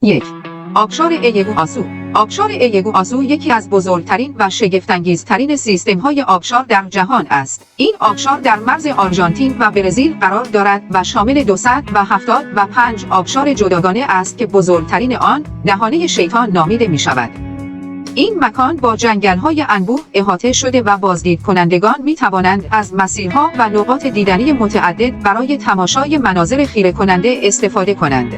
1. آبشار ایگوآسو. آبشار ایگوآسو یکی از بزرگترین و شگفت‌انگیزترین سیستم‌های آبشار در جهان است. این آبشار در مرز آرژانتین و برزیل قرار دارد و شامل 275 آبشار جداگانه است که بزرگترین آن دهانه شیطان نامیده می‌شود. این مکان با جنگل‌های انبوه احاطه شده و بازدید کنندگان می‌توانند از مسیرها و نقاط دیدنی متعدد برای تماشای مناظر خیره کننده استفاده کنند.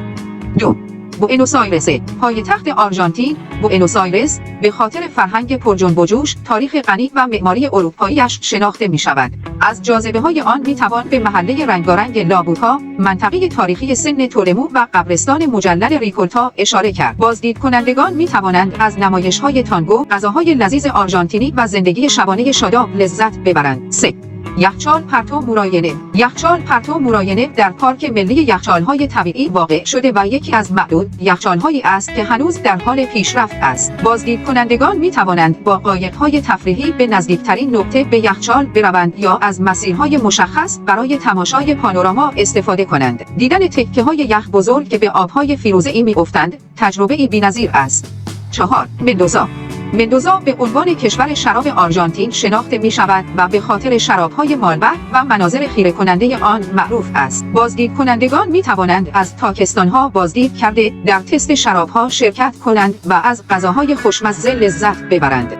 2. بوئنوس آیرس. پایتخت آرژانتین، بوئنوس آیرس به خاطر فرهنگ پرجنب و جوش، تاریخ غنی و معماری اروپایی‌اش شناخته می‌شود. از جاذبه‌های آن می‌توان به محله رنگارنگ لابوتا، منطقه تاریخی سن تولمو و قبرستان مجلل ریکولتا اشاره کرد. بازدید کنندگان می‌توانند از نمایش‌های تانگو، غذاهای لذیذ آرژانتینی و زندگی شبانه شاداب لذت ببرند. 3. یخچال پرتو موراینه. یخچال پرتو موراینه در پارک ملی یخچال‌های طبیعی واقع شده و یکی از معدود یخچال‌هایی است که هنوز در حال پیشرفت است. بازدید کنندگان می‌توانند با قایق‌های تفریحی به نزدیکترین نقطه به یخچال بروند یا از مسیرهای مشخص برای تماشای پانوراما استفاده کنند. دیدن تکه‌های یخ بزرگ که به آب‌های فیروزه‌ای می‌افتند تجربه‌ای بی‌نظیر است. 4. مندوزا. مندوزا به عنوان کشور شراب آرژانتین شناخته می شود و به خاطر شراب‌های مالبه و مناظر خیره کننده آن معروف است. بازدید کنندگان می توانند از تاکستان‌ها بازدید کرده در تست شراب‌ها شرکت کنند و از غذاهای خوشمزه لذت ببرند.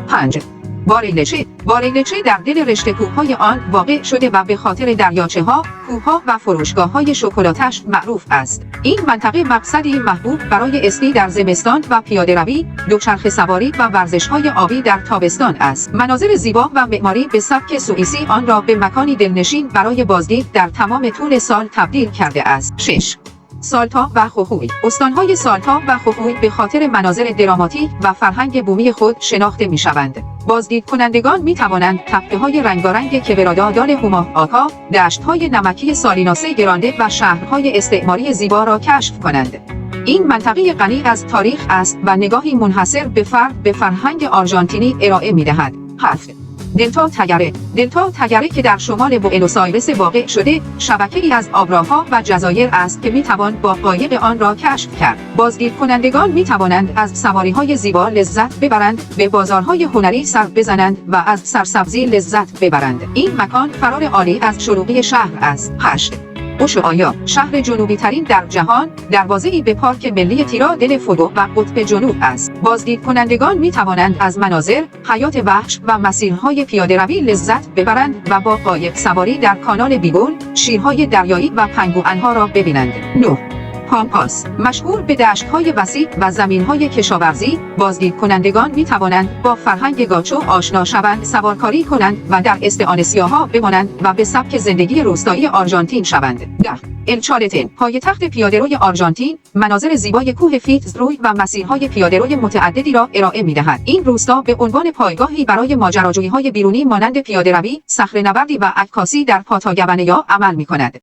5. باریلچه. باریلچه در دل رشته کوه‌های آن واقع شده و به خاطر دریاچه‌ها، کوه‌ها و فروشگاه‌های شکلاتش معروف است. این منطقه مقصدی محبوب برای اسکی در زمستان و پیاده‌روی، دوچرخه سواری و ورزش‌های آبی در تابستان است. مناظر زیبا و معماری به سبک سوئیسی آن را به مکانی دلنشین برای بازدید در تمام طول سال تبدیل کرده است. 6. سالتا و خوخوی. استان‌های سالتا و خوخوی به خاطر مناظر دراماتیک و فرهنگ بومی خود شناخته می‌شوند. بازدید کنندگان می‌توانند تپه‌های رنگارنگ کبرادادال هوماه آکا، دشت‌های نمکی سالیناسه گرانده و شهرهای استعماری زیبا را کشف کنند. این منطقه غنی از تاریخ است و نگاهی منحصر به فرد به فرهنگ آرژانتینی ارائه می‌دهد. 7. دلتا تگره. دلتا تگره که در شمال بوئنوس آیرس واقع شده، شبکه‌ای از آبراه‌ها و جزایر است که می‌توان با قایق آن را کشف کرد. بازدید کنندگان می‌توانند از سواری‌های زیبا لذت ببرند، به بازارهای هنری سر بزنند و از سرسبزی لذت ببرند. این مکان فرار عالی از شلوغی شهر است. 8. اوشوایا. شهر جنوبی ترین در جهان، دروازه‌ای به پارک ملی تیرا دل فوگو و قطب جنوب است. بازدید کنندگان می توانند از مناظر، حیات وحش و مسیرهای پیاده‌روی لذت ببرند و با قایق سواری در کانال بیگول، شیرهای دریایی و پنگوئن‌ها را ببینند. 9. پامپاس. مشهور به دشت‌های وسیع و زمین‌های کشاورزی، بازدید کنندگان می‌توانند با فرهنگ گاچو آشنا شوند، سوارکاری کنند و در استعانسیاها بمانند و به سبک زندگی روستایی آرژانتین شوند. 10. الچالتن. پایتخت پیاده‌روی آرژانتین، مناظر زیبای کوه فیتزروی و مسیرهای پیاده‌روی متعددی را ارائه می‌دهد. این روستا به عنوان پایگاهی برای ماجراجویی‌های بیرونی مانند پیاده‌روی، صخره‌نوردی و عکاسی در پاتاگونیا عمل می‌کند.